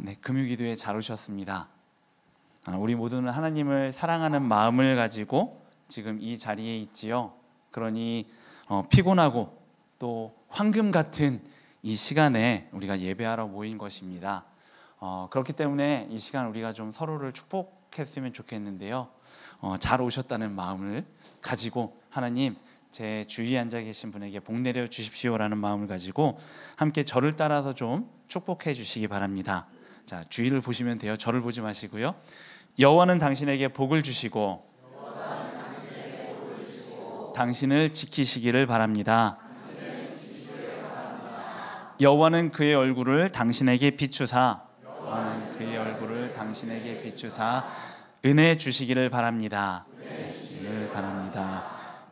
네, 금요기도에 잘 오셨습니다. 우리 모두는 하나님을 사랑하는 마음을 가지고 지금 이 자리에 있지요. 그러니 피곤하고 또 황금 같은 이 시간에 우리가 예배하러 모인 것입니다. 그렇기 때문에 이 시간 우리가 좀 서로를 축복했으면 좋겠는데요. 잘 오셨다는 마음을 가지고 하나님, 제 주위에 앉아 계신 분에게 복 내려 주십시오라는 마음을 가지고 함께 저를 따라서 좀 축복해 주시기 바랍니다. 자, 주위를 보시면 돼요. 저를 보지 마시고요. 여호와는 당신에게 복을 주시고 당신을 지키시기를 바랍니다. 여호와는 그의 얼굴을 당신에게 비추사 은혜 주시기를 바랍니다.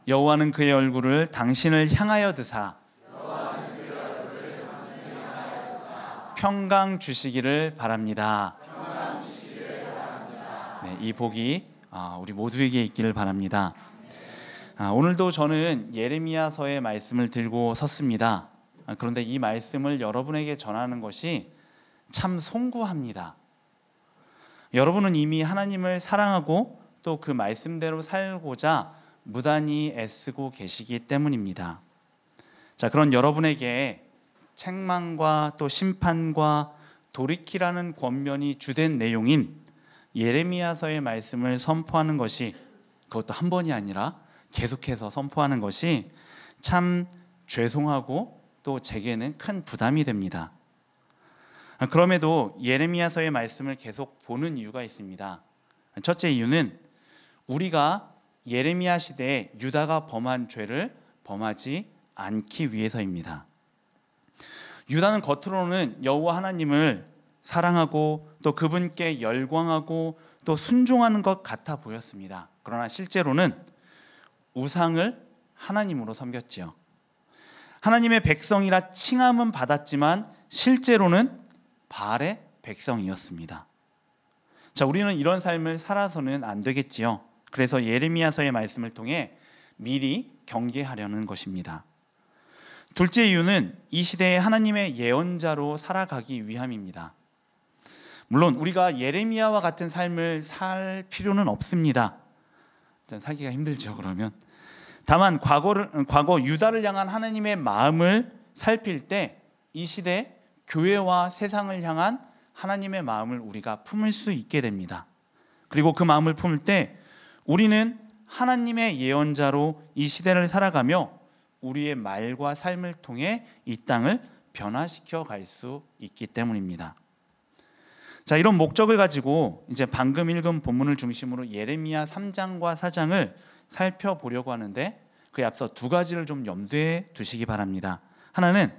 여호와는 그의 얼굴을 당신을 향하여 드사 평강 주시기를 바랍니다. 네, 이 복이 우리 모두에게 있기를 바랍니다. 오늘도 저는 예레미야서의 말씀을 들고 섰습니다. 그런데 이 말씀을 여러분에게 전하는 것이 참 송구합니다. 여러분은 이미 하나님을 사랑하고 또 그 말씀대로 살고자 무단히 애쓰고 계시기 때문입니다. 자, 그런 여러분에게 책망과 또 심판과 돌이키라는 권면이 주된 내용인 예레미야서의 말씀을 선포하는 것이, 그것도 한 번이 아니라 계속해서 선포하는 것이 참 죄송하고 또 제게는 큰 부담이 됩니다. 그럼에도 예레미야서의 말씀을 계속 보는 이유가 있습니다. 첫째 이유는 우리가 예레미야 시대에 유다가 범한 죄를 범하지 않기 위해서입니다. 유다는 겉으로는 여호와 하나님을 사랑하고 또 그분께 열광하고 또 순종하는 것 같아 보였습니다. 그러나 실제로는 우상을 하나님으로 섬겼지요. 하나님의 백성이라 칭함은 받았지만 실제로는 바알의 백성이었습니다. 자, 우리는 이런 삶을 살아서는 안 되겠지요. 그래서 예레미야서의 말씀을 통해 미리 경계하려는 것입니다. 둘째 이유는 이 시대에 하나님의 예언자로 살아가기 위함입니다. 물론 우리가 예레미야와 같은 삶을 살 필요는 없습니다. 살기가 힘들죠, 그러면. 다만 과거 유다를 향한 하나님의 마음을 살필 때 이 시대 교회와 세상을 향한 하나님의 마음을 우리가 품을 수 있게 됩니다. 그리고 그 마음을 품을 때 우리는 하나님의 예언자로 이 시대를 살아가며 우리의 말과 삶을 통해 이 땅을 변화시켜 갈 수 있기 때문입니다. 자, 이런 목적을 가지고 이제 방금 읽은 본문을 중심으로 예레미야 3장과 4장을 살펴보려고 하는데, 그에 앞서 두 가지를 좀 염두에 두시기 바랍니다. 하나는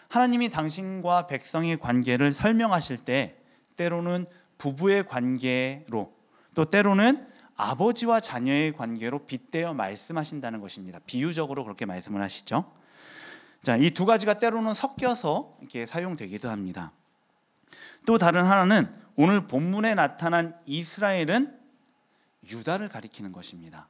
하나님이 당신과 백성의 관계를 설명하실 때 때로는 부부의 관계로 또 때로는 아버지와 자녀의 관계로 빗대어 말씀하신다는 것입니다. 비유적으로 그렇게 말씀을 하시죠. 자, 이 두 가지가 때로는 섞여서 이렇게 사용되기도 합니다. 또 다른 하나는 오늘 본문에 나타난 이스라엘은 유다를 가리키는 것입니다.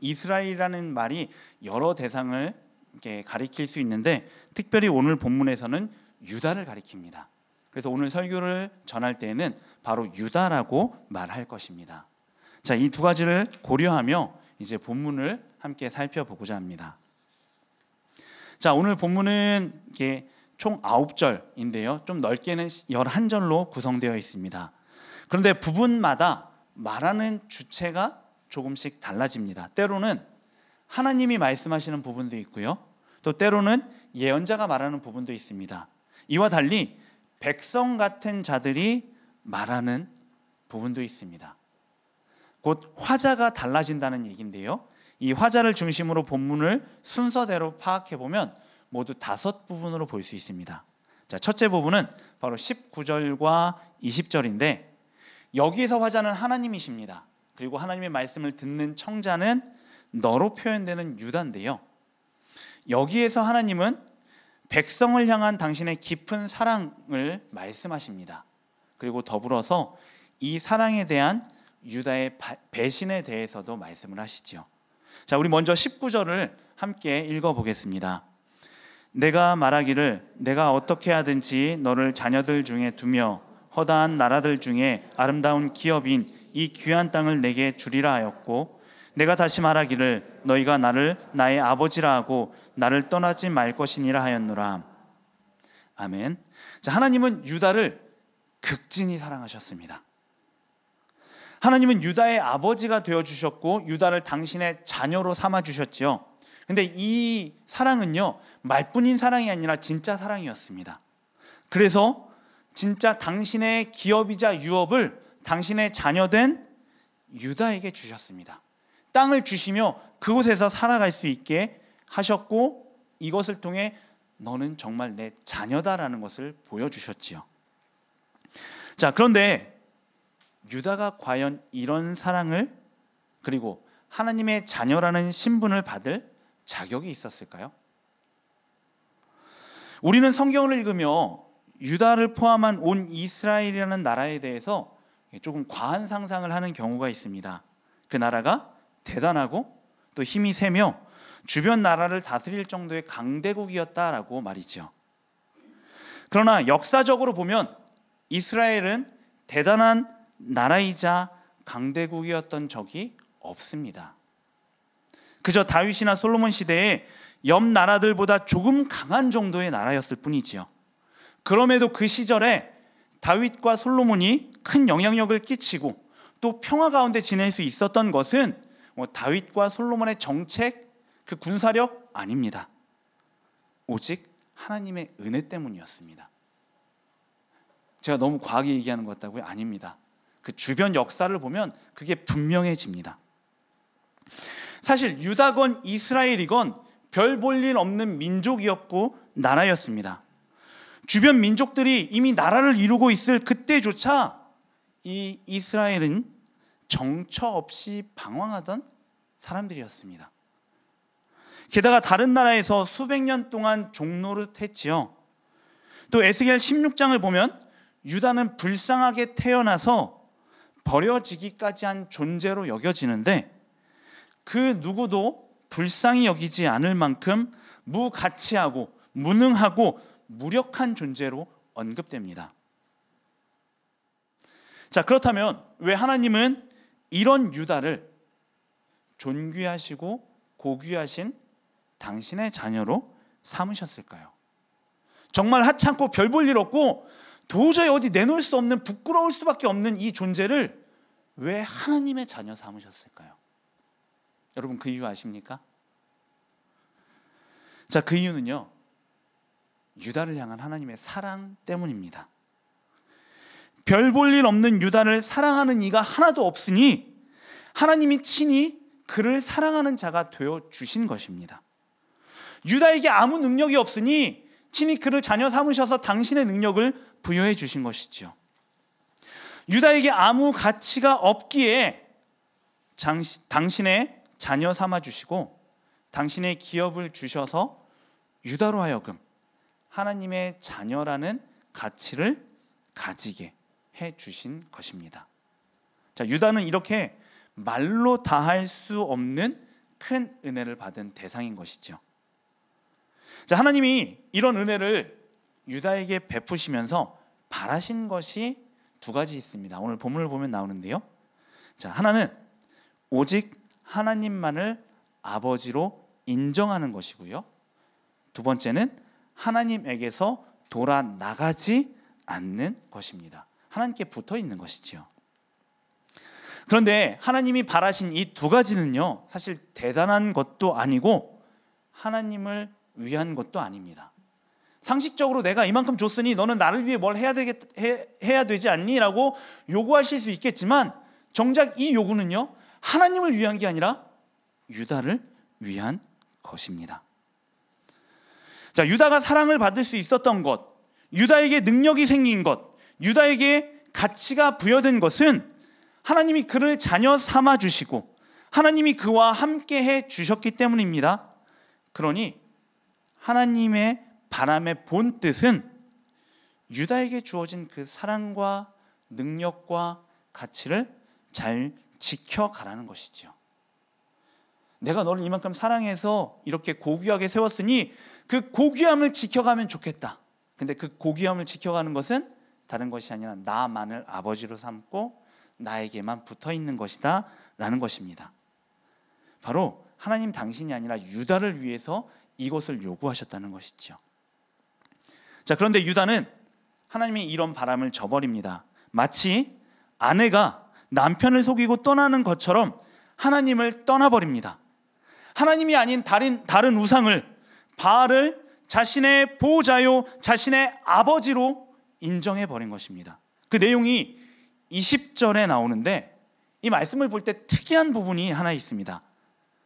이스라엘이라는 말이 여러 대상을 이렇게 가리킬 수 있는데 특별히 오늘 본문에서는 유다를 가리킵니다. 그래서 오늘 설교를 전할 때에는 바로 유다라고 말할 것입니다. 자, 이 두 가지를 고려하며 이제 본문을 함께 살펴보고자 합니다. 자, 오늘 본문은 이게 총 9절인데요. 좀 넓게는 11절로 구성되어 있습니다. 그런데 부분마다 말하는 주체가 조금씩 달라집니다. 때로는 하나님이 말씀하시는 부분도 있고요. 또 때로는 예언자가 말하는 부분도 있습니다. 이와 달리 백성 같은 자들이 말하는 부분도 있습니다. 곧 화자가 달라진다는 얘기인데요. 이 화자를 중심으로 본문을 순서대로 파악해보면 모두 5부분으로 볼 수 있습니다. 자, 첫째 부분은 바로 19절과 20절인데 여기에서 화자는 하나님이십니다. 그리고 하나님의 말씀을 듣는 청자는 너로 표현되는 유다인데요. 여기에서 하나님은 백성을 향한 당신의 깊은 사랑을 말씀하십니다. 그리고 더불어서 이 사랑에 대한 유다의 배신에 대해서도 말씀을 하시죠. 자, 우리 먼저 19절을 함께 읽어보겠습니다. 내가 말하기를 내가 어떻게 하든지 너를 자녀들 중에 두며 허다한 나라들 중에 아름다운 기업인 이 귀한 땅을 내게 주리라 하였고, 내가 다시 말하기를 너희가 나를 나의 아버지라 하고 나를 떠나지 말 것이니라 하였노라. 아멘. 자, 하나님은 유다를 극진히 사랑하셨습니다. 하나님은 유다의 아버지가 되어주셨고 유다를 당신의 자녀로 삼아주셨지요. 근데 이 사랑은요, 말뿐인 사랑이 아니라 진짜 사랑이었습니다. 그래서 진짜 당신의 기업이자 유업을 당신의 자녀된 유다에게 주셨습니다. 땅을 주시며 그곳에서 살아갈 수 있게 하셨고, 이것을 통해 너는 정말 내 자녀다라는 것을 보여주셨지요. 자, 그런데 유다가 과연 이런 사랑을, 그리고 하나님의 자녀라는 신분을 받을 자격이 있었을까요? 우리는 성경을 읽으며 유다를 포함한 온 이스라엘이라는 나라에 대해서 조금 과한 상상을 하는 경우가 있습니다. 그 나라가 대단하고 또 힘이 세며 주변 나라를 다스릴 정도의 강대국이었다라고 말이죠. 그러나 역사적으로 보면 이스라엘은 대단한 나라이자 강대국이었던 적이 없습니다. 그저 다윗이나 솔로몬 시대에 옆 나라들보다 조금 강한 정도의 나라였을 뿐이지요. 그럼에도 그 시절에 다윗과 솔로몬이 큰 영향력을 끼치고 또 평화 가운데 지낼 수 있었던 것은 다윗과 솔로몬의 정책, 그 군사력 아닙니다. 오직 하나님의 은혜 때문이었습니다. 제가 너무 과하게 얘기하는 것 같다고요? 아닙니다. 그 주변 역사를 보면 그게 분명해집니다. 사실 유다건 이스라엘이건 별 볼 일 없는 민족이었고 나라였습니다. 주변 민족들이 이미 나라를 이루고 있을 그때조차 이 이스라엘은 정처 없이 방황하던 사람들이었습니다. 게다가 다른 나라에서 수백 년 동안 종노릇했지요. 또 에스겔 16장을 보면 유다는 불쌍하게 태어나서 버려지기까지 한 존재로 여겨지는데, 그 누구도 불쌍히 여기지 않을 만큼 무가치하고 무능하고 무력한 존재로 언급됩니다. 자, 그렇다면 왜 하나님은 이런 유다를 존귀하시고 고귀하신 당신의 자녀로 삼으셨을까요? 정말 하찮고 별 볼 일 없고 도저히 어디 내놓을 수 없는, 부끄러울 수밖에 없는 이 존재를 왜 하나님의 자녀 삼으셨을까요? 여러분, 그 이유 아십니까? 자, 그 이유는요, 유다를 향한 하나님의 사랑 때문입니다. 별 볼 일 없는 유다를 사랑하는 이가 하나도 없으니 하나님이 친히 그를 사랑하는 자가 되어 주신 것입니다. 유다에게 아무 능력이 없으니 친히 그를 자녀 삼으셔서 당신의 능력을 부여해 주신 것이죠. 유다에게 아무 가치가 없기에 당신의 자녀 삼아 주시고 당신의 기업을 주셔서 유다로 하여금 하나님의 자녀라는 가치를 가지게 해 주신 것입니다. 자, 유다는 이렇게 말로 다할 수 없는 큰 은혜를 받은 대상인 것이죠. 자, 하나님이 이런 은혜를 유다에게 베푸시면서 바라신 것이 두 가지 있습니다. 오늘 본문을 보면 나오는데요. 자, 하나는 오직 하나님만을 아버지로 인정하는 것이고요. 두 번째는 하나님에게서 돌아 나가지 않는 것입니다. 하나님께 붙어 있는 것이지요. 그런데 하나님이 바라신 이 두 가지는요, 사실 대단한 것도 아니고 하나님을 위한 것도 아닙니다. 상식적으로 내가 이만큼 줬으니 너는 나를 위해 뭘 해야 되지 않니? 라고 요구하실 수 있겠지만 정작 이 요구는요, 하나님을 위한 게 아니라 유다를 위한 것입니다. 자, 유다가 사랑을 받을 수 있었던 것, 유다에게 능력이 생긴 것, 유다에게 가치가 부여된 것은 하나님이 그를 자녀 삼아 주시고 하나님이 그와 함께 해 주셨기 때문입니다. 그러니 하나님의 바람의 본 뜻은 유다에게 주어진 그 사랑과 능력과 가치를 잘 지켜가라는 것이죠. 내가 너를 이만큼 사랑해서 이렇게 고귀하게 세웠으니 그 고귀함을 지켜가면 좋겠다. 근데 그 고귀함을 지켜가는 것은 다른 것이 아니라 나만을 아버지로 삼고 나에게만 붙어있는 것이다 라는 것입니다. 바로 하나님 당신이 아니라 유다를 위해서 이것을 요구하셨다는 것이죠. 자, 그런데 유다는 하나님의 이런 바람을 저버립니다. 마치 아내가 남편을 속이고 떠나는 것처럼 하나님을 떠나버립니다. 하나님이 아닌 다른 우상을, 바알을 자신의 보호자요, 자신의 아버지로 인정해버린 것입니다. 그 내용이 20절에 나오는데 이 말씀을 볼 때 특이한 부분이 하나 있습니다.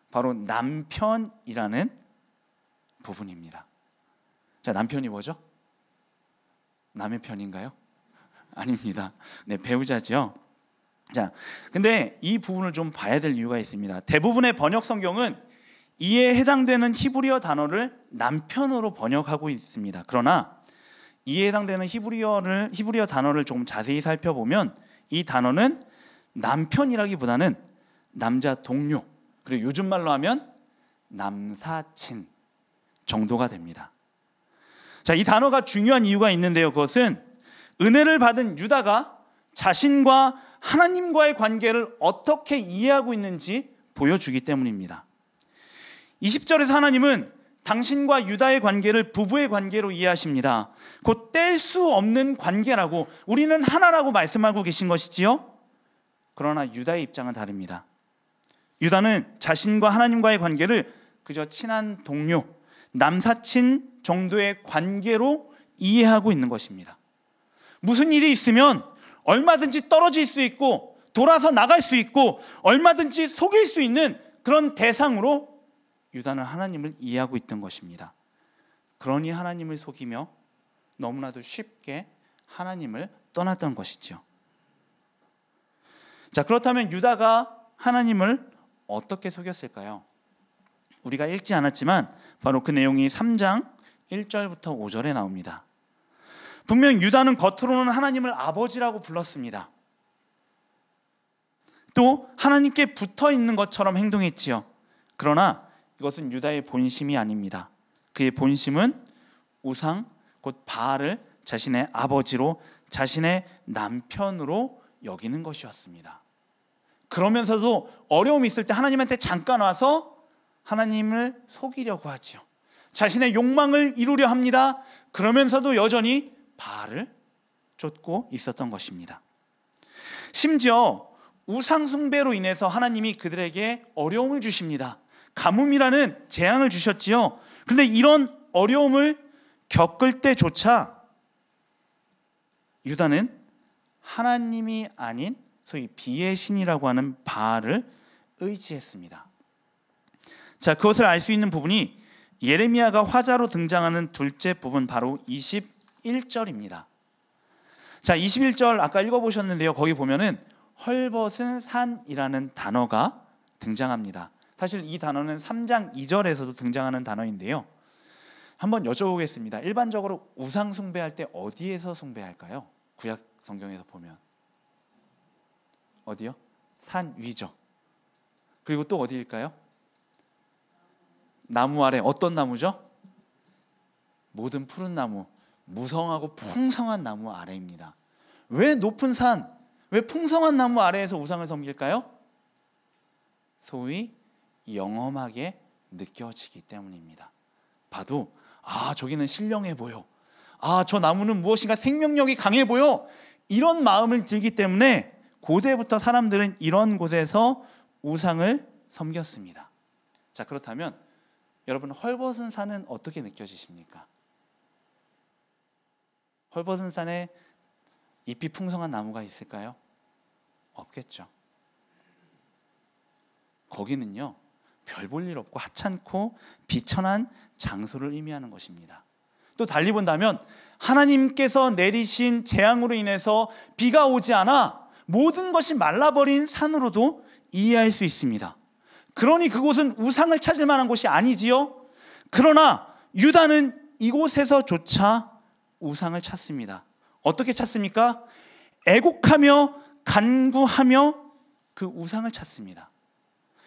바로 남편이라는 부분입니다. 자, 남편이 뭐죠? 남의 편인가요? 아닙니다. 네, 배우자죠. 자, 근데 이 부분을 좀 봐야 될 이유가 있습니다. 대부분의 번역 성경은 이에 해당되는 히브리어 단어를 남편으로 번역하고 있습니다. 그러나 이에 해당되는 히브리어 단어를 조금 자세히 살펴보면 이 단어는 남편이라기보다는 남자 동료, 그리고 요즘 말로 하면 남사친 정도가 됩니다. 자, 이 단어가 중요한 이유가 있는데요. 그것은 은혜를 받은 유다가 자신과 하나님과의 관계를 어떻게 이해하고 있는지 보여주기 때문입니다. 20절에서 하나님은 당신과 유다의 관계를 부부의 관계로 이해하십니다. 곧 뗄 수 없는 관계라고, 우리는 하나라고 말씀하고 계신 것이지요. 그러나 유다의 입장은 다릅니다. 유다는 자신과 하나님과의 관계를 그저 친한 동료, 남사친 정도의 관계로 이해하고 있는 것입니다. 무슨 일이 있으면 얼마든지 떨어질 수 있고 돌아서 나갈 수 있고 얼마든지 속일 수 있는 그런 대상으로 유다는 하나님을 이해하고 있던 것입니다. 그러니 하나님을 속이며 너무나도 쉽게 하나님을 떠났던 것이죠. 자, 그렇다면 유다가 하나님을 어떻게 속였을까요? 우리가 읽지 않았지만 바로 그 내용이 3장 1절부터 5절에 나옵니다. 분명 유다는 겉으로는 하나님을 아버지라고 불렀습니다. 또 하나님께 붙어 있는 것처럼 행동했지요. 그러나 이것은 유다의 본심이 아닙니다. 그의 본심은 우상, 곧 바알을 자신의 아버지로, 자신의 남편으로 여기는 것이었습니다. 그러면서도 어려움이 있을 때 하나님한테 잠깐 와서 하나님을 속이려고 하지요. 자신의 욕망을 이루려 합니다. 그러면서도 여전히 바알을 쫓고 있었던 것입니다. 심지어 우상 숭배로 인해서 하나님이 그들에게 어려움을 주십니다. 가뭄이라는 재앙을 주셨지요. 그런데 이런 어려움을 겪을 때조차 유다는 하나님이 아닌 소위 비의 신이라고 하는 바알을 의지했습니다. 자, 그것을 알 수 있는 부분이 예레미야가 화자로 등장하는 둘째 부분, 바로 21절입니다. 자, 21절 아까 읽어보셨는데요. 거기 보면은 헐벗은 산이라는 단어가 등장합니다. 사실 이 단어는 3장 2절에서도 등장하는 단어인데요. 한번 여쭤보겠습니다. 일반적으로 우상 숭배할 때 어디에서 숭배할까요? 구약 성경에서 보면 어디요? 산 위죠. 그리고 또 어디일까요? 나무 아래. 어떤 나무죠? 모든 푸른 나무, 무성하고 풍성한 나무 아래입니다. 왜 높은 산, 왜 풍성한 나무 아래에서 우상을 섬길까요? 소위 영험하게 느껴지기 때문입니다. 봐도 저기는 신령해 보여, 저 나무는 무엇인가 생명력이 강해 보여, 이런 마음을 들기 때문에 고대부터 사람들은 이런 곳에서 우상을 섬겼습니다. 자, 그렇다면 여러분, 헐벗은 산은 어떻게 느껴지십니까? 헐벗은 산에 잎이 풍성한 나무가 있을까요? 없겠죠. 거기는요, 별 볼 일 없고 하찮고 비천한 장소를 의미하는 것입니다. 또 달리 본다면 하나님께서 내리신 재앙으로 인해서 비가 오지 않아 모든 것이 말라버린 산으로도 이해할 수 있습니다. 그러니 그곳은 우상을 찾을 만한 곳이 아니지요. 그러나 유다는 이곳에서조차 우상을 찾습니다. 어떻게 찾습니까? 애곡하며 간구하며 그 우상을 찾습니다.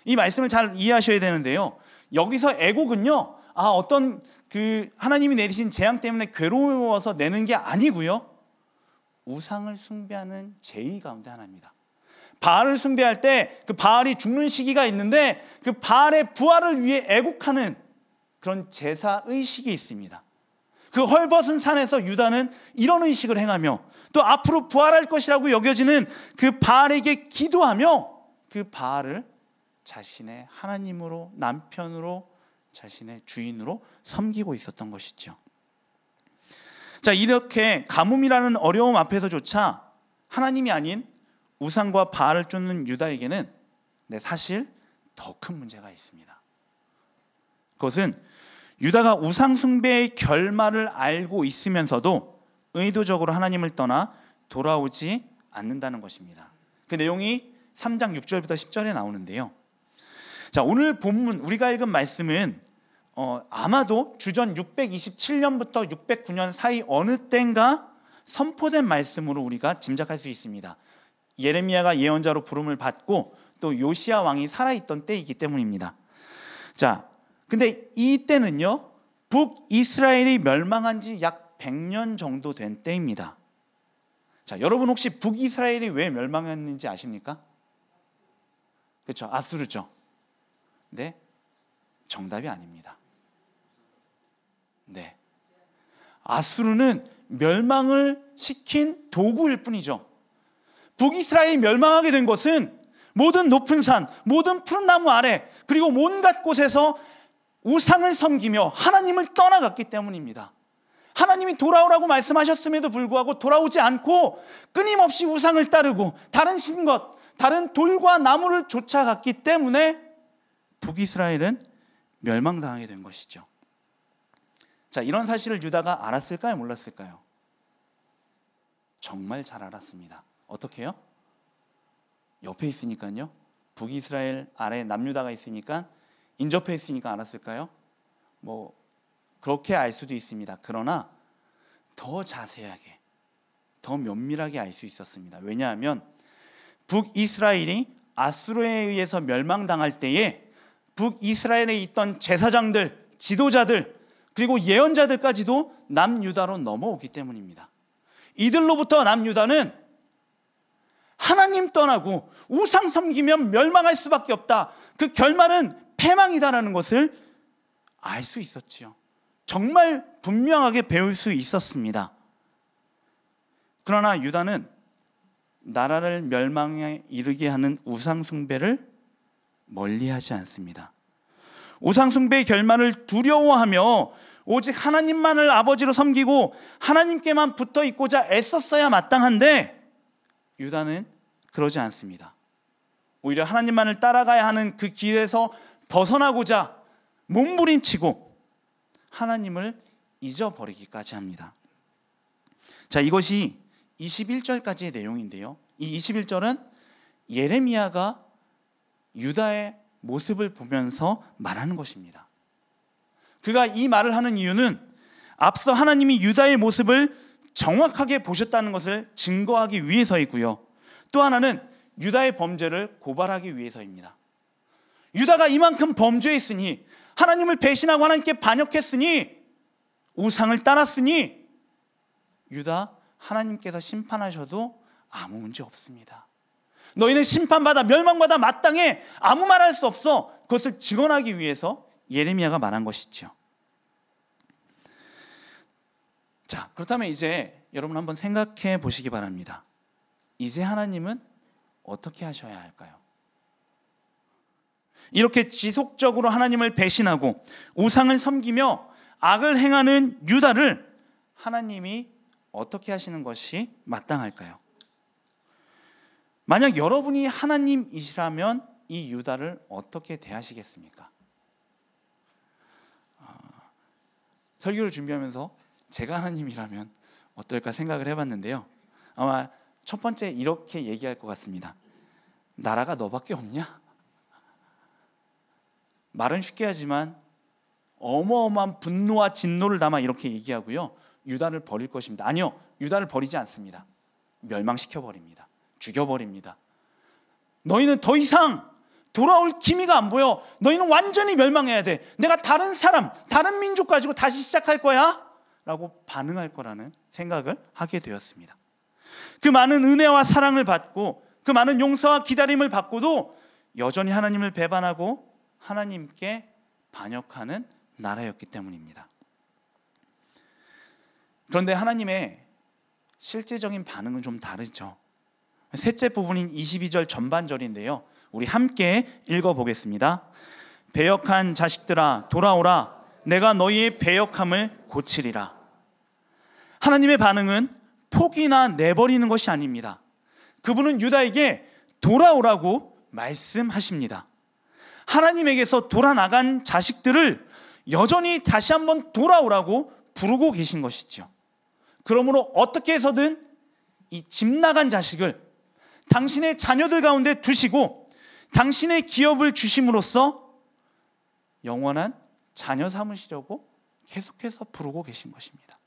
이 말씀을 잘 이해하셔야 되는데요. 여기서 애곡은요, 어떤 하나님이 내리신 재앙 때문에 괴로워서 내는 게 아니고요, 우상을 숭배하는 제의 가운데 하나입니다. 바알을 숭배할 때 그 바알이 죽는 시기가 있는데 그 바알의 부활을 위해 애곡하는 그런 제사 의식이 있습니다. 그 헐벗은 산에서 유다는 이런 의식을 행하며 또 앞으로 부활할 것이라고 여겨지는 그 바알에게 기도하며 그 바알을 자신의 하나님으로, 남편으로, 자신의 주인으로 섬기고 있었던 것이죠. 자, 이렇게 가뭄이라는 어려움 앞에서조차 하나님이 아닌 우상과 바알을 쫓는 유다에게는 사실 더 큰 문제가 있습니다. 그것은 유다가 우상 숭배의 결말을 알고 있으면서도 의도적으로 하나님을 떠나 돌아오지 않는다는 것입니다. 그 내용이 3장 6절부터 10절에 나오는데요. 자, 오늘 본문 우리가 읽은 말씀은 아마도 주전 627년부터 609년 사이 어느 때인가 선포된 말씀으로 우리가 짐작할 수 있습니다. 예레미야가 예언자로 부름을 받고 또 요시야 왕이 살아있던 때이기 때문입니다. 자, 근데 이때는요, 북이스라엘이 멸망한 지 약 100년 정도 된 때입니다. 자, 여러분 혹시 북이스라엘이 왜 멸망했는지 아십니까? 그렇죠, 아수르죠. 네, 정답이 아닙니다. 네, 아수르는 멸망을 시킨 도구일 뿐이죠. 북이스라엘이 멸망하게 된 것은 모든 높은 산, 모든 푸른 나무 아래, 그리고 온갖 곳에서 우상을 섬기며 하나님을 떠나갔기 때문입니다. 하나님이 돌아오라고 말씀하셨음에도 불구하고 돌아오지 않고 끊임없이 우상을 따르고 다른 신것, 다른 돌과 나무를 쫓아갔기 때문에 북이스라엘은 멸망당하게 된 것이죠. 자, 이런 사실을 유다가 알았을까요? 몰랐을까요? 정말 잘 알았습니다. 어떻게 해요? 옆에 있으니까요. 북이스라엘 아래 남유다가 있으니까 인접해 있으니까 알았을까요? 그렇게 알 수도 있습니다. 그러나 더 자세하게, 더 면밀하게 알 수 있었습니다. 왜냐하면 북이스라엘이 아수르에 의해서 멸망당할 때에 북이스라엘에 있던 제사장들, 지도자들, 그리고 예언자들까지도 남유다로 넘어오기 때문입니다. 이들로부터 남유다는 하나님 떠나고 우상 섬기면 멸망할 수밖에 없다, 그 결말은 패망이다라는 것을 알 수 있었지요. 정말 분명하게 배울 수 있었습니다. 그러나 유다는 나라를 멸망에 이르게 하는 우상 숭배를 멀리하지 않습니다. 우상 숭배의 결말을 두려워하며 오직 하나님만을 아버지로 섬기고 하나님께만 붙어 있고자 애썼어야 마땅한데 유다는 그러지 않습니다. 오히려 하나님만을 따라가야 하는 그 길에서 벗어나고자 몸부림치고 하나님을 잊어버리기까지 합니다. 자, 이것이 21절까지의 내용인데요, 이 21절은 예레미야가 유다의 모습을 보면서 말하는 것입니다. 그가 이 말을 하는 이유는 앞서 하나님이 유다의 모습을 정확하게 보셨다는 것을 증거하기 위해서이고요, 또 하나는 유다의 범죄를 고발하기 위해서입니다. 유다가 이만큼 범죄했으니, 하나님을 배신하고 하나님께 반역했으니, 우상을 따랐으니 유다, 하나님께서 심판하셔도 아무 문제 없습니다. 너희는 심판받아 멸망받아 마땅해, 아무 말 할 수 없어. 그것을 증언하기 위해서 예레미야가 말한 것이죠. 자, 그렇다면 이제 여러분 한번 생각해 보시기 바랍니다. 이제 하나님은 어떻게 하셔야 할까요? 이렇게 지속적으로 하나님을 배신하고 우상을 섬기며 악을 행하는 유다를 하나님이 어떻게 하시는 것이 마땅할까요? 만약 여러분이 하나님이시라면 이 유다를 어떻게 대하시겠습니까? 설교를 준비하면서 제가 하나님이라면 어떨까 생각을 해봤는데요, 아마 첫 번째 이렇게 얘기할 것 같습니다. 나라가 너밖에 없냐? 말은 쉽게 하지만 어마어마한 분노와 진노를 담아 이렇게 얘기하고요, 유다를 버릴 것입니다. 아니요, 유다를 버리지 않습니다. 멸망시켜버립니다. 죽여버립니다. 너희는 더 이상 돌아올 기미가 안 보여. 너희는 완전히 멸망해야 돼. 내가 다른 사람, 다른 민족 가지고 다시 시작할 거야 라고 반응할 거라는 생각을 하게 되었습니다. 그 많은 은혜와 사랑을 받고 그 많은 용서와 기다림을 받고도 여전히 하나님을 배반하고 하나님께 반역하는 나라였기 때문입니다. 그런데 하나님의 실제적인 반응은 좀 다르죠. 셋째 부분인 22절 전반절인데요, 우리 함께 읽어보겠습니다. 배역한 자식들아 돌아오라. 내가 너희의 배역함을 고치리라. 하나님의 반응은 포기나 내버리는 것이 아닙니다. 그분은 유다에게 돌아오라고 말씀하십니다. 하나님에게서 돌아나간 자식들을 여전히 다시 한번 돌아오라고 부르고 계신 것이죠. 그러므로 어떻게 해서든 이 집 나간 자식을 당신의 자녀들 가운데 두시고 당신의 기업을 주심으로써 영원한 자녀 삼으시려고 계속해서 부르고 계신 것입니다.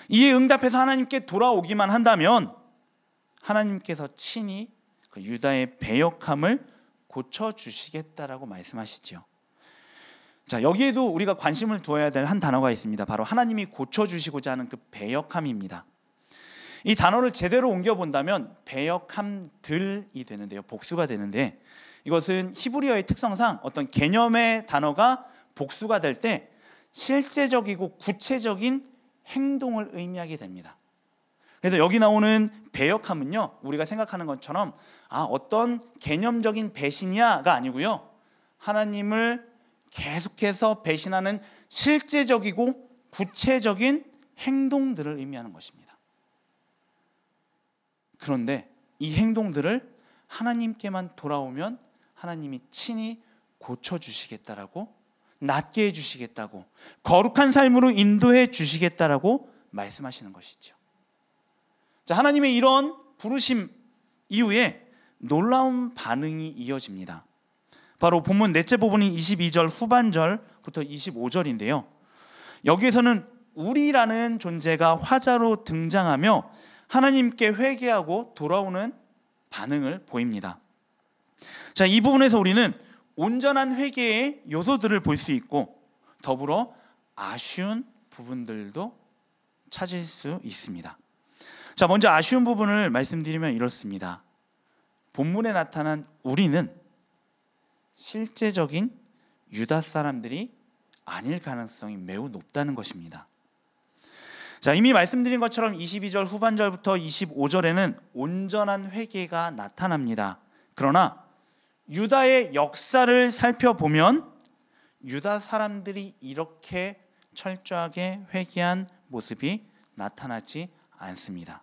이에 응답해서 하나님께 돌아오기만 한다면 하나님께서 친히 그 유다의 배역함을 고쳐주시겠다라고 말씀하시죠. 자, 여기에도 우리가 관심을 두어야 될 한 단어가 있습니다. 바로 하나님이 고쳐주시고자 하는 그 배역함입니다. 이 단어를 제대로 옮겨본다면 배역함들이 되는데요, 복수가 되는데, 이것은 히브리어의 특성상 어떤 개념의 단어가 복수가 될 때 실제적이고 구체적인 행동을 의미하게 됩니다. 그래서 여기 나오는 배역함은요, 우리가 생각하는 것처럼 어떤 개념적인 배신이야가 아니고요, 하나님을 계속해서 배신하는 실제적이고 구체적인 행동들을 의미하는 것입니다. 그런데 이 행동들을 하나님께만 돌아오면 하나님이 친히 고쳐주시겠다라고, 낫게 해주시겠다고, 거룩한 삶으로 인도해 주시겠다라고 말씀하시는 것이죠. 자, 하나님의 이런 부르심 이후에 놀라운 반응이 이어집니다. 바로 본문 넷째 부분인 22절 후반절부터 25절인데요. 여기에서는 우리라는 존재가 화자로 등장하며 하나님께 회개하고 돌아오는 반응을 보입니다. 자, 이 부분에서 우리는 온전한 회개의 요소들을 볼 수 있고 더불어 아쉬운 부분들도 찾을 수 있습니다. 자, 먼저 아쉬운 부분을 말씀드리면 이렇습니다. 본문에 나타난 우리는 실제적인 유다 사람들이 아닐 가능성이 매우 높다는 것입니다. 자, 이미 말씀드린 것처럼 22절 후반절부터 25절에는 온전한 회개가 나타납니다. 그러나 유다의 역사를 살펴보면 유다 사람들이 이렇게 철저하게 회개한 모습이 나타나지 않습니다.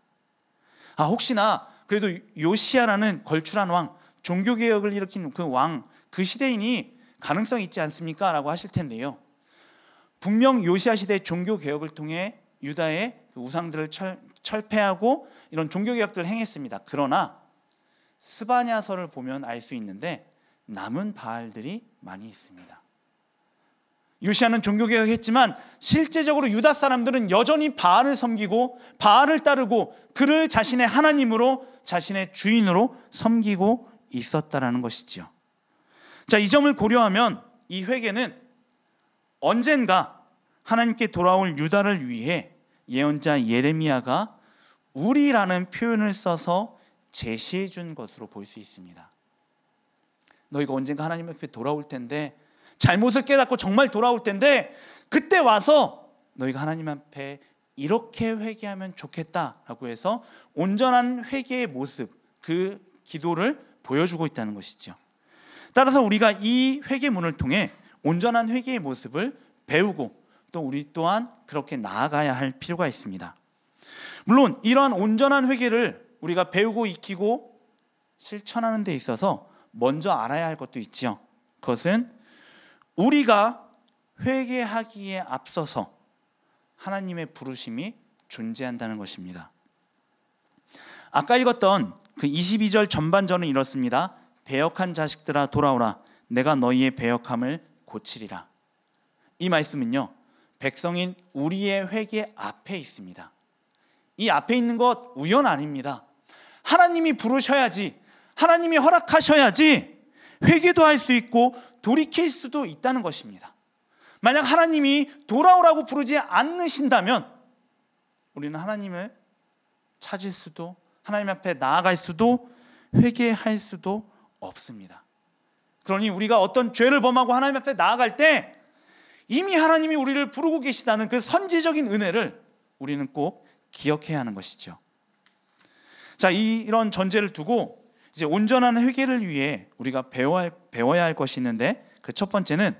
혹시나 그래도 요시야라는 걸출한 왕, 종교개혁을 일으킨 그 왕, 그 시대인이 가능성이 있지 않습니까? 라고 하실 텐데요, 분명 요시야 시대 종교개혁을 통해 유다의 우상들을 철폐하고 이런 종교개혁들을 행했습니다. 그러나 스바냐서를 보면 알 수 있는데 남은 바알들이 많이 있습니다. 요시야는 종교개혁했지만 실제적으로 유다 사람들은 여전히 바알을 섬기고 바알을 따르고 그를 자신의 하나님으로, 자신의 주인으로 섬기고 있었다라는 것이죠. 자, 이 점을 고려하면 이 회개는 언젠가 하나님께 돌아올 유다를 위해 예언자 예레미야가 우리라는 표현을 써서 제시해 준 것으로 볼 수 있습니다. 너희가 언젠가 하나님 앞에 돌아올 텐데, 잘못을 깨닫고 정말 돌아올 텐데, 그때 와서 너희가 하나님 앞에 이렇게 회개하면 좋겠다라고 해서 온전한 회개의 모습, 그 기도를 보여주고 있다는 것이죠. 따라서 우리가 이 회개문을 통해 온전한 회개의 모습을 배우고 또 우리 또한 그렇게 나아가야 할 필요가 있습니다. 물론 이러한 온전한 회개를 우리가 배우고 익히고 실천하는 데 있어서 먼저 알아야 할 것도 있죠. 그것은 우리가 회개하기에 앞서서 하나님의 부르심이 존재한다는 것입니다. 아까 읽었던 그 22절 전반절은 이렇습니다. 배역한 자식들아 돌아오라. 내가 너희의 배역함을 고치리라. 이 말씀은요, 백성인 우리의 회개 앞에 있습니다. 이 앞에 있는 것 우연 아닙니다. 하나님이 부르셔야지, 하나님이 허락하셔야지 회개도 할 수 있고 돌이킬 수도 있다는 것입니다. 만약 하나님이 돌아오라고 부르지 않으신다면 우리는 하나님을 찾을 수도, 하나님 앞에 나아갈 수도, 회개할 수도 없습니다. 그러니 우리가 어떤 죄를 범하고 하나님 앞에 나아갈 때 이미 하나님이 우리를 부르고 계시다는 그 선지적인 은혜를 우리는 꼭 기억해야 하는 것이죠. 자, 이런 전제를 두고 이제 온전한 회개를 위해 우리가 배워야 할 것이 있는데, 그 첫 번째는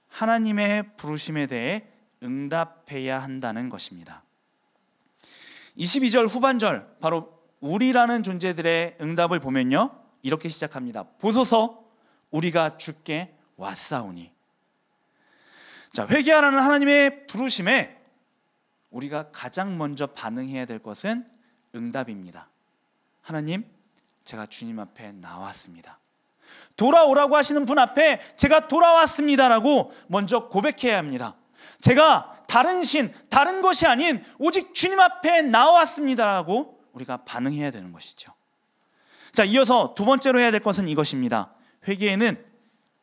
하나님의 부르심에 대해 응답해야 한다는 것입니다. 22절 후반절, 바로 우리라는 존재들의 응답을 보면요, 이렇게 시작합니다. 보소서, 우리가 주께 왔사오니. 자, 회개하라는 하나님의 부르심에 우리가 가장 먼저 반응해야 될 것은 응답입니다. 하나님, 제가 주님 앞에 나왔습니다. 돌아오라고 하시는 분 앞에 제가 돌아왔습니다라고 먼저 고백해야 합니다. 제가 다른 신, 다른 것이 아닌 오직 주님 앞에 나왔습니다라고 우리가 반응해야 되는 것이죠. 자, 이어서 두 번째로 해야 될 것은 이것입니다. 회개에는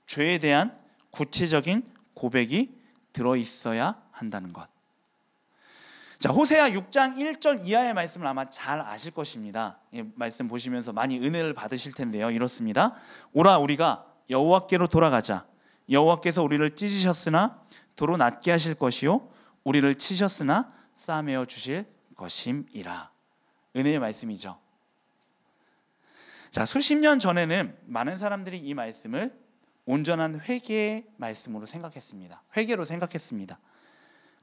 죄에 대한 구체적인 고백이 들어있어야 한다는 것. 자, 호세아 6장 1절 이하의 말씀을 아마 잘 아실 것입니다. 이 말씀 보시면서 많이 은혜를 받으실 텐데요, 이렇습니다. 오라, 우리가 여호와께로 돌아가자. 여호와께서 우리를 찢으셨으나 도로 낫게 하실 것이요 우리를 치셨으나 싸매어 주실 것임이라. 은혜의 말씀이죠. 자, 수십 년 전에는 많은 사람들이 이 말씀을 온전한 회개의 말씀으로 생각했습니다. 회개로 생각했습니다.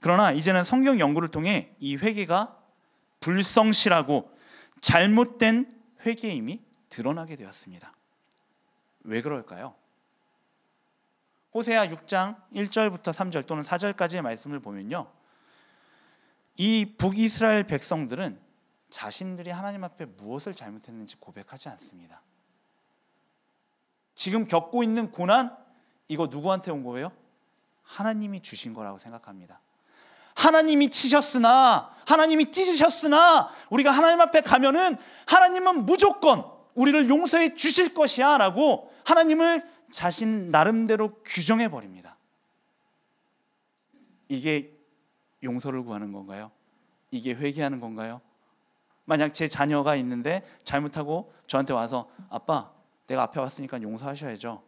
그러나 이제는 성경 연구를 통해 이 회개가 불성실하고 잘못된 회개임이 드러나게 되었습니다. 왜 그럴까요? 호세아 6장 1절부터 3절 또는 4절까지의 말씀을 보면요, 이 북이스라엘 백성들은 자신들이 하나님 앞에 무엇을 잘못했는지 고백하지 않습니다. 지금 겪고 있는 고난, 이거 누구한테 온 거예요? 하나님이 주신 거라고 생각합니다. 하나님이 치셨으나, 하나님이 찢으셨으나 우리가 하나님 앞에 가면은 하나님은 무조건 우리를 용서해 주실 것이야 라고 하나님을 자신 나름대로 규정해 버립니다. 이게 용서를 구하는 건가요? 이게 회개하는 건가요? 만약 제 자녀가 있는데 잘못하고 저한테 와서 아빠, 내가 앞에 왔으니까 용서하셔야죠,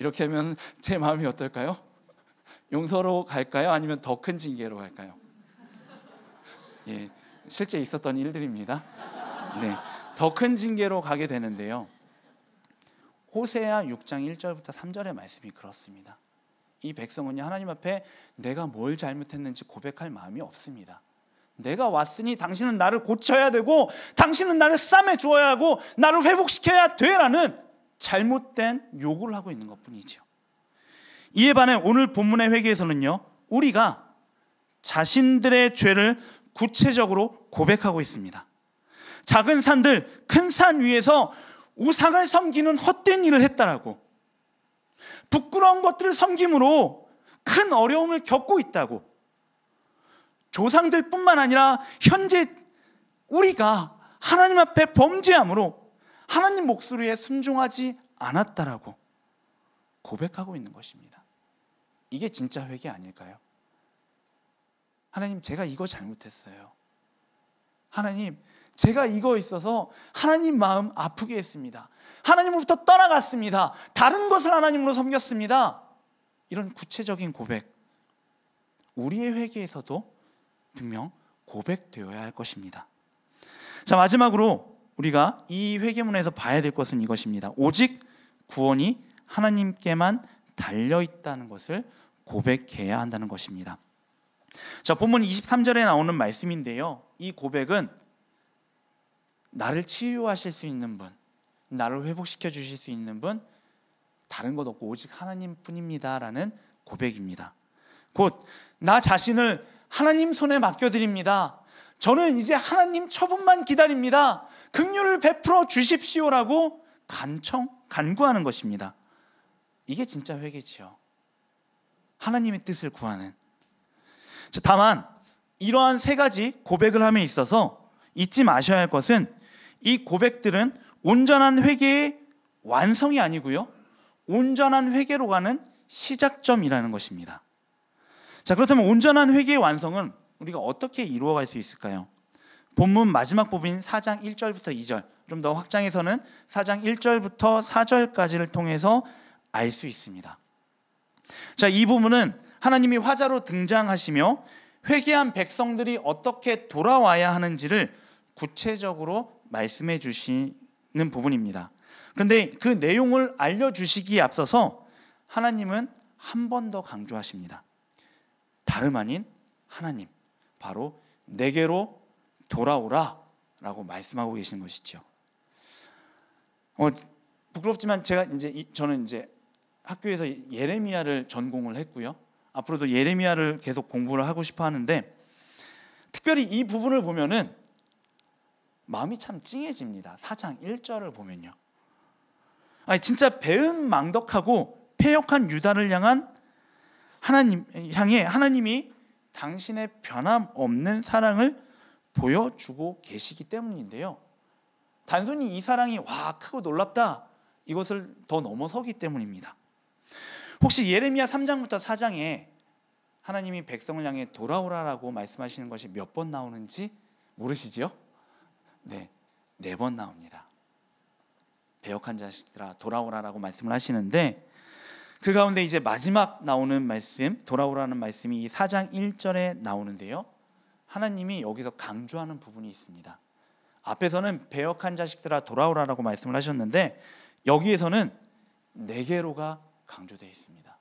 이렇게 하면 제 마음이 어떨까요? 용서로 갈까요? 아니면 더 큰 징계로 갈까요? 예, 실제 있었던 일들입니다. 네, 더 큰 징계로 가게 되는데요, 호세아 6장 1절부터 3절의 말씀이 그렇습니다. 이 백성은요, 하나님 앞에 내가 뭘 잘못했는지 고백할 마음이 없습니다. 내가 왔으니 당신은 나를 고쳐야 되고 당신은 나를 싸매 주어야 하고 나를 회복시켜야 돼라는 잘못된 요구를 하고 있는 것뿐이죠. 이에 반해 오늘 본문의 회개에서는요, 우리가 자신들의 죄를 구체적으로 고백하고 있습니다. 작은 산들, 큰 산 위에서 우상을 섬기는 헛된 일을 했다라고, 부끄러운 것들을 섬김으로 큰 어려움을 겪고 있다고, 조상들 뿐만 아니라 현재 우리가 하나님 앞에 범죄함으로 하나님 목소리에 순종하지 않았다라고 고백하고 있는 것입니다. 이게 진짜 회개 아닐까요? 하나님, 제가 이거 잘못했어요. 하나님, 제가 이거 있어서 하나님 마음 아프게 했습니다. 하나님으로부터 떠나갔습니다. 다른 것을 하나님으로 섬겼습니다. 이런 구체적인 고백, 우리의 회개에서도 분명 고백되어야 할 것입니다. 자, 마지막으로 우리가 이 회개문에서 봐야 될 것은 이것입니다. 오직 구원이 하나님께만 달려있다는 것을 고백해야 한다는 것입니다. 자, 본문 23절에 나오는 말씀인데요, 이 고백은 나를 치유하실 수 있는 분, 나를 회복시켜 주실 수 있는 분, 다른 것 없고 오직 하나님뿐입니다 라는 고백입니다. 곧 나 자신을 하나님 손에 맡겨드립니다. 저는 이제 하나님 처분만 기다립니다. 긍휼을 베풀어 주십시오라고 간구하는 것입니다. 이게 진짜 회개지요. 하나님의 뜻을 구하는. 다만 이러한 세 가지 고백을 함에 있어서 잊지 마셔야 할 것은, 이 고백들은 온전한 회개의 완성이 아니고요, 온전한 회개로 가는 시작점이라는 것입니다. 자, 그렇다면 온전한 회개의 완성은 우리가 어떻게 이루어갈 수 있을까요? 본문 마지막 부분인 4장 1절부터 2절, 좀 더 확장해서는 4장 1절부터 4절까지를 통해서 알 수 있습니다. 자, 이 부분은 하나님이 화자로 등장하시며 회개한 백성들이 어떻게 돌아와야 하는지를 구체적으로 말씀해 주시는 부분입니다. 그런데 그 내용을 알려주시기에 앞서서 하나님은 한 번 더 강조하십니다. 다름 아닌 하나님, 바로 내게로 돌아오라 라고 말씀하고 계시는 것이죠. 부끄럽지만 저는 학교에서 예레미야를 전공을 했고요, 앞으로도 예레미야를 계속 공부를 하고 싶어 하는데, 특별히 이 부분을 보면은 마음이 참 찡해집니다. 4장 1절을 보면요, 진짜 배은망덕하고 패역한 유다를 향한 하나님이 당신의 변함없는 사랑을 보여주고 계시기 때문인데요, 단순히 이 사랑이 와 크고 놀랍다 이것을 더 넘어서기 때문입니다. 혹시 예레미야 3장부터 4장에 하나님이 백성을 향해 돌아오라라고 말씀하시는 것이 몇 번 나오는지 모르시죠? 네, 4번 나옵니다. 배역한 자식들아 돌아오라라고 말씀을 하시는데, 그 가운데 이제 마지막 나오는 말씀, 돌아오라는 말씀이 이 4장 1절에 나오는데요, 하나님이 여기서 강조하는 부분이 있습니다. 앞에서는 배역한 자식들아 돌아오라라고 말씀을 하셨는데, 여기에서는 내게로가 강조되어 있습니다.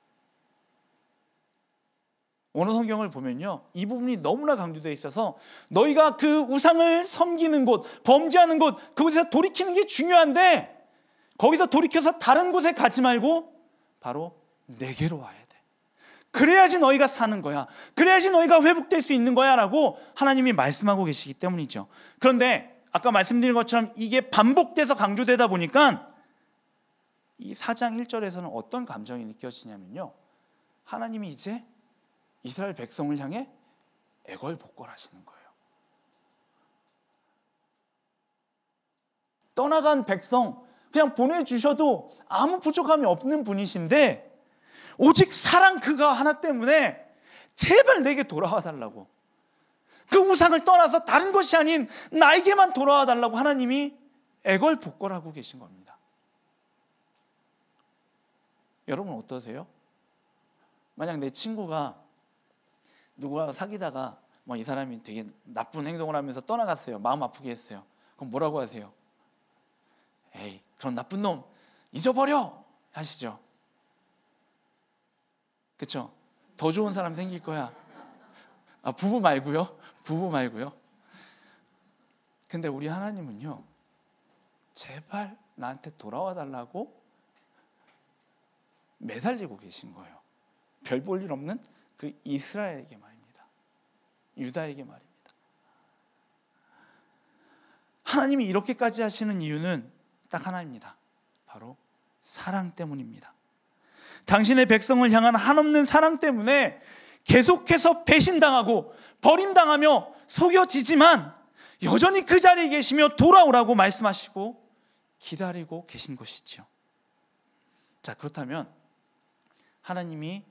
어느 성경을 보면요, 이 부분이 너무나 강조되어 있어서 너희가 그 우상을 섬기는 곳, 범죄하는 곳, 그곳에서 돌이키는 게 중요한데, 거기서 돌이켜서 다른 곳에 가지 말고 바로 내게로 와야 돼. 그래야지 너희가 사는 거야. 그래야지 너희가 회복될 수 있는 거야 라고 하나님이 말씀하고 계시기 때문이죠. 그런데 아까 말씀드린 것처럼 이게 반복돼서 강조되다 보니까 이 4장 1절에서는 어떤 감정이 느껴지냐면요, 하나님이 이제 이스라엘 백성을 향해 애걸복걸하시는 거예요. 떠나간 백성 그냥 보내주셔도 아무 부족함이 없는 분이신데, 오직 사랑 그가 하나 때문에 제발 내게 돌아와 달라고, 그 우상을 떠나서 다른 것이 아닌 나에게만 돌아와 달라고 하나님이 애걸복걸하고 계신 겁니다. 여러분 어떠세요? 만약 내 친구가 누구랑 사귀다가 이 사람이 되게 나쁜 행동을 하면서 떠나갔어요. 마음 아프게 했어요. 그럼 뭐라고 하세요? 에이, 그런 나쁜 놈 잊어버려 하시죠. 그렇죠? 더 좋은 사람 생길 거야. 부부 말고요. 근데 우리 하나님은요, 제발 나한테 돌아와 달라고 매달리고 계신 거예요. 별 볼 일 없는 그 이스라엘에게 말입니다. 유다에게 말입니다. 하나님이 이렇게까지 하시는 이유는 딱 하나입니다. 바로 사랑 때문입니다. 당신의 백성을 향한 한없는 사랑 때문에 계속해서 배신당하고 버림당하며 속여지지만 여전히 그 자리에 계시며 돌아오라고 말씀하시고 기다리고 계신 것이죠. 자, 그렇다면 하나님이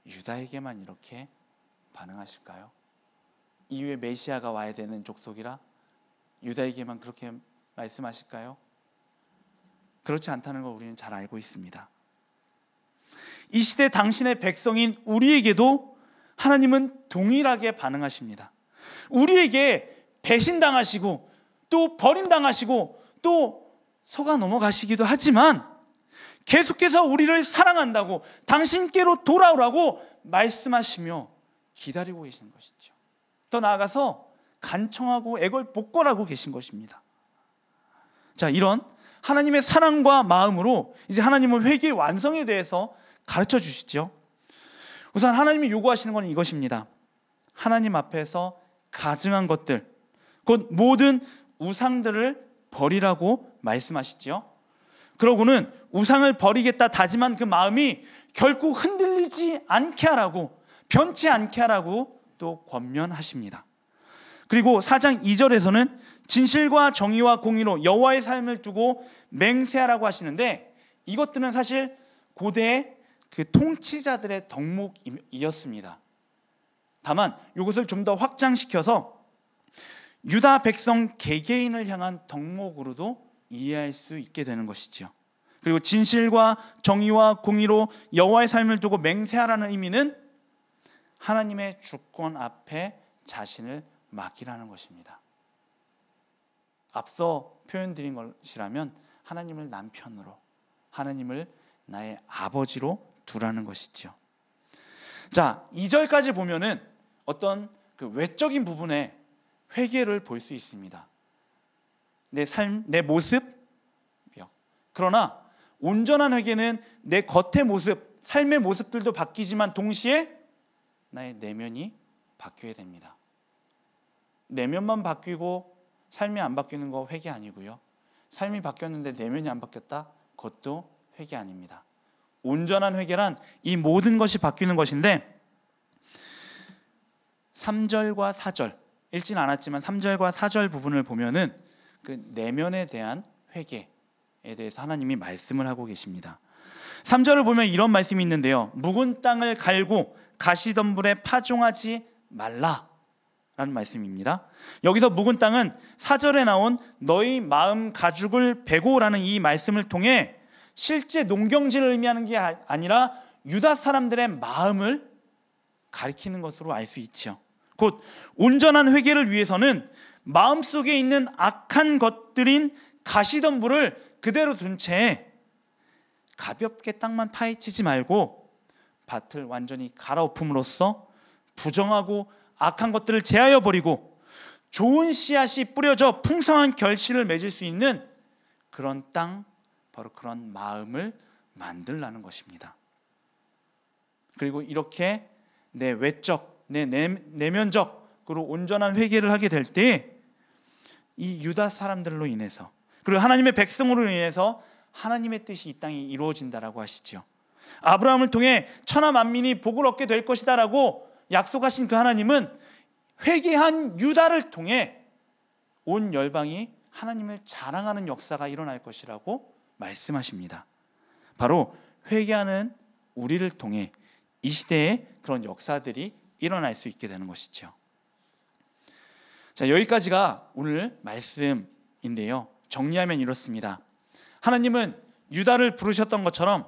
유다에게만 이렇게 반응하실까요? 이후에 메시아가 와야 되는 족속이라 유다에게만 그렇게 말씀하실까요? 그렇지 않다는 걸 우리는 잘 알고 있습니다. 이 시대 당신의 백성인 우리에게도 하나님은 동일하게 반응하십니다. 우리에게 배신당하시고 또 버림당하시고 또 속아 넘어가시기도 하지만 계속해서 우리를 사랑한다고, 당신께로 돌아오라고 말씀하시며 기다리고 계신 것이죠. 더 나아가서 간청하고 애걸복걸하고 계신 것입니다. 자, 이런 하나님의 사랑과 마음으로 이제 하나님은 회개의 완성에 대해서 가르쳐 주시죠. 우선 하나님이 요구하시는 것은 이것입니다. 하나님 앞에서 가증한 것들, 곧 모든 우상들을 버리라고 말씀하시죠. 그러고는 우상을 버리겠다 다짐한 그 마음이 결코 흔들리지 않게 하라고, 변치 않게 하라고 또 권면하십니다. 그리고 4장 2절에서는 진실과 정의와 공의로 여호와의 삶을 두고 맹세하라고 하시는데, 이것들은 사실 고대의 그 통치자들의 덕목이었습니다. 다만 이것을 좀 더 확장시켜서 유다 백성 개개인을 향한 덕목으로도 이해할 수 있게 되는 것이지요. 그리고 진실과 정의와 공의로 여호와의 삶을 두고 맹세하라는 의미는 하나님의 주권 앞에 자신을 맡기라는 것입니다. 앞서 표현드린 것이라면 하나님을 남편으로, 하나님을 나의 아버지로 두라는 것이죠. 자, 2절까지 보면은 어떤 그 외적인 부분에 회개를 볼 수 있습니다. 내 삶, 내 모습. 그러나 온전한 회개는 내 겉의 모습, 삶의 모습들도 바뀌지만 동시에 나의 내면이 바뀌어야 됩니다. 내면만 바뀌고 삶이 안 바뀌는 거 회개 아니고요. 삶이 바뀌었는데 내면이 안 바뀌었다? 그것도 회개 아닙니다. 온전한 회개란 이 모든 것이 바뀌는 것인데, 3절과 4절, 읽진 않았지만 3절과 4절 부분을 보면은 그 내면에 대한 회개에 대해서 하나님이 말씀을 하고 계십니다. 3절을 보면 이런 말씀이 있는데요. 묵은 땅을 갈고 가시덤불에 파종하지 말라 라는 말씀입니다. 여기서 묵은 땅은 4절에 나온 너희 마음 가죽을 베고라는 이 말씀을 통해 실제 농경지를 의미하는 게 아니라 유다 사람들의 마음을 가리키는 것으로 알 수 있죠. 곧 온전한 회개를 위해서는 마음속에 있는 악한 것들인 가시덤불을 그대로 둔 채 가볍게 땅만 파헤치지 말고 밭을 완전히 갈아엎음으로써 부정하고 악한 것들을 제하여 버리고 좋은 씨앗이 뿌려져 풍성한 결실을 맺을 수 있는 그런 땅, 바로 그런 마음을 만들라는 것입니다. 그리고 이렇게 내 외적, 내 내면적으로 온전한 회개를 하게 될 때 이 유다 사람들로 인해서, 그리고 하나님의 백성으로 인해서 하나님의 뜻이 이 땅에 이루어진다라고 하시죠. 아브라함을 통해 천하 만민이 복을 얻게 될 것이다라고 약속하신 그 하나님은 회개한 유다를 통해 온 열방이 하나님을 자랑하는 역사가 일어날 것이라고 말씀하십니다. 바로 회개하는 우리를 통해 이 시대에 그런 역사들이 일어날 수 있게 되는 것이죠. 자, 여기까지가 오늘 말씀인데요. 정리하면 이렇습니다. 하나님은 유다를 부르셨던 것처럼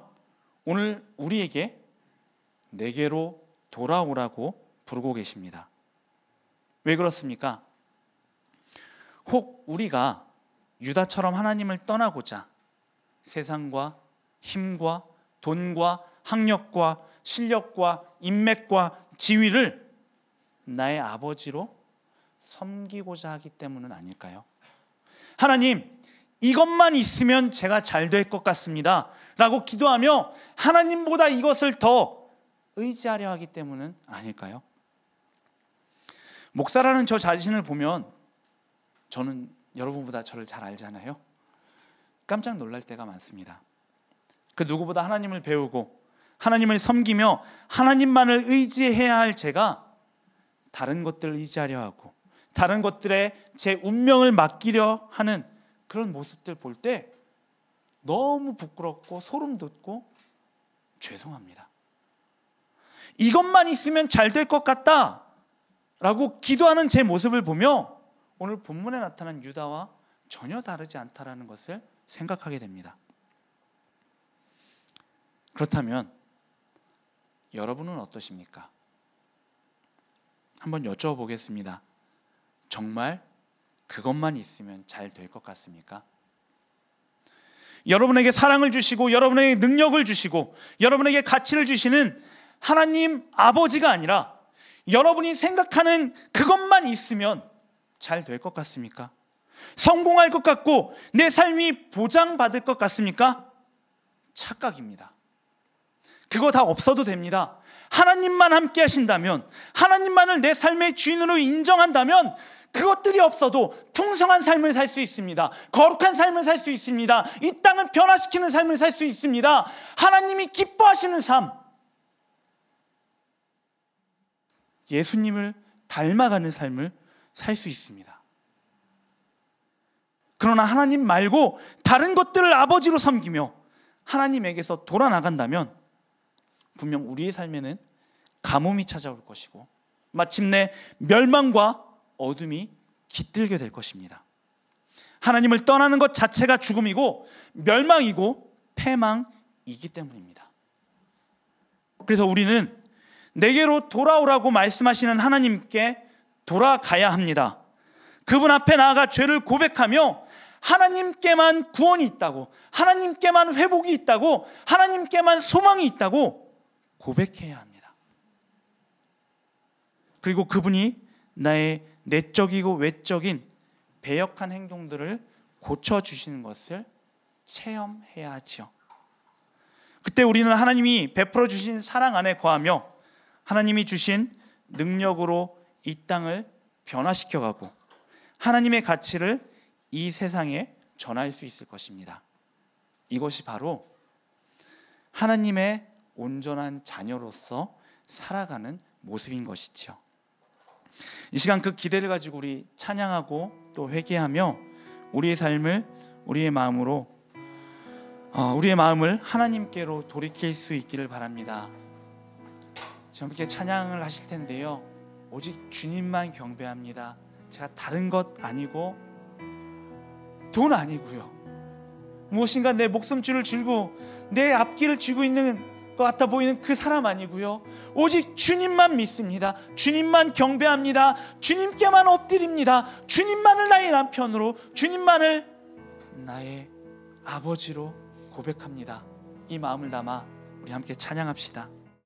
오늘 우리에게 내게로 돌아오라고 부르고 계십니다. 왜 그렇습니까? 혹 우리가 유다처럼 하나님을 떠나고자 세상과 힘과 돈과 학력과 실력과 인맥과 지위를 나의 아버지로 섬기고자 하기 때문은 아닐까요? 하나님, 이것만 있으면 제가 잘 될 것 같습니다 라고 기도하며 하나님보다 이것을 더 의지하려 하기 때문은 아닐까요? 목사라는 저 자신을 보면 저는 여러분보다 저를 잘 알잖아요. 깜짝 놀랄 때가 많습니다. 그 누구보다 하나님을 배우고 하나님을 섬기며 하나님만을 의지해야 할 제가 다른 것들을 의지하려 하고 다른 것들에 제 운명을 맡기려 하는 그런 모습들 볼 때 너무 부끄럽고 소름 돋고 죄송합니다. 이것만 있으면 잘 될 것 같다 라고 기도하는 제 모습을 보며 오늘 본문에 나타난 유다와 전혀 다르지 않다라는 것을 생각하게 됩니다. 그렇다면 여러분은 어떠십니까? 한번 여쭤보겠습니다. 정말 그것만 있으면 잘 될 것 같습니까? 여러분에게 사랑을 주시고 여러분에게 능력을 주시고 여러분에게 가치를 주시는 하나님 아버지가 아니라 여러분이 생각하는 그것만 있으면 잘 될 것 같습니까? 성공할 것 같고 내 삶이 보장받을 것 같습니까? 착각입니다. 그거 다 없어도 됩니다. 하나님만 함께 하신다면, 하나님만을 내 삶의 주인으로 인정한다면 그것들이 없어도 풍성한 삶을 살 수 있습니다. 거룩한 삶을 살 수 있습니다. 이 땅을 변화시키는 삶을 살 수 있습니다. 하나님이 기뻐하시는 삶, 예수님을 닮아가는 삶을 살 수 있습니다. 그러나 하나님 말고 다른 것들을 아버지로 섬기며 하나님에게서 돌아나간다면 분명 우리의 삶에는 가뭄이 찾아올 것이고 마침내 멸망과 어둠이 깃들게 될 것입니다. 하나님을 떠나는 것 자체가 죽음이고 멸망이고 패망이기 때문입니다. 그래서 우리는 내게로 돌아오라고 말씀하시는 하나님께 돌아가야 합니다. 그분 앞에 나아가 죄를 고백하며 하나님께만 구원이 있다고, 하나님께만 회복이 있다고, 하나님께만 소망이 있다고 고백해야 합니다. 그리고 그분이 나의 내적이고 외적인 배역한 행동들을 고쳐주시는 것을 체험해야 하지요. 그때 우리는 하나님이 베풀어 주신 사랑 안에 거하며 하나님이 주신 능력으로 이 땅을 변화시켜가고 하나님의 가치를 이 세상에 전할 수 있을 것입니다. 이것이 바로 하나님의 온전한 자녀로서 살아가는 모습인 것이지요. 이 시간 그 기대를 가지고 우리 찬양하고 또 회개하며 우리의 삶을 우리의 마음을 하나님께로 돌이킬 수 있기를 바랍니다. 함께 찬양을 하실 텐데요, 오직 주님만 경배합니다. 제가 다른 것 아니고 돈 아니고요, 무엇인가 내 목숨줄을 쥐고 내 앞길을 쥐고 있는 것 같아 보이는 그 사람 아니고요, 오직 주님만 믿습니다. 주님만 경배합니다. 주님께만 엎드립니다. 주님만을 나의 남편으로, 주님만을 나의 아버지로 고백합니다. 이 마음을 담아 우리 함께 찬양합시다.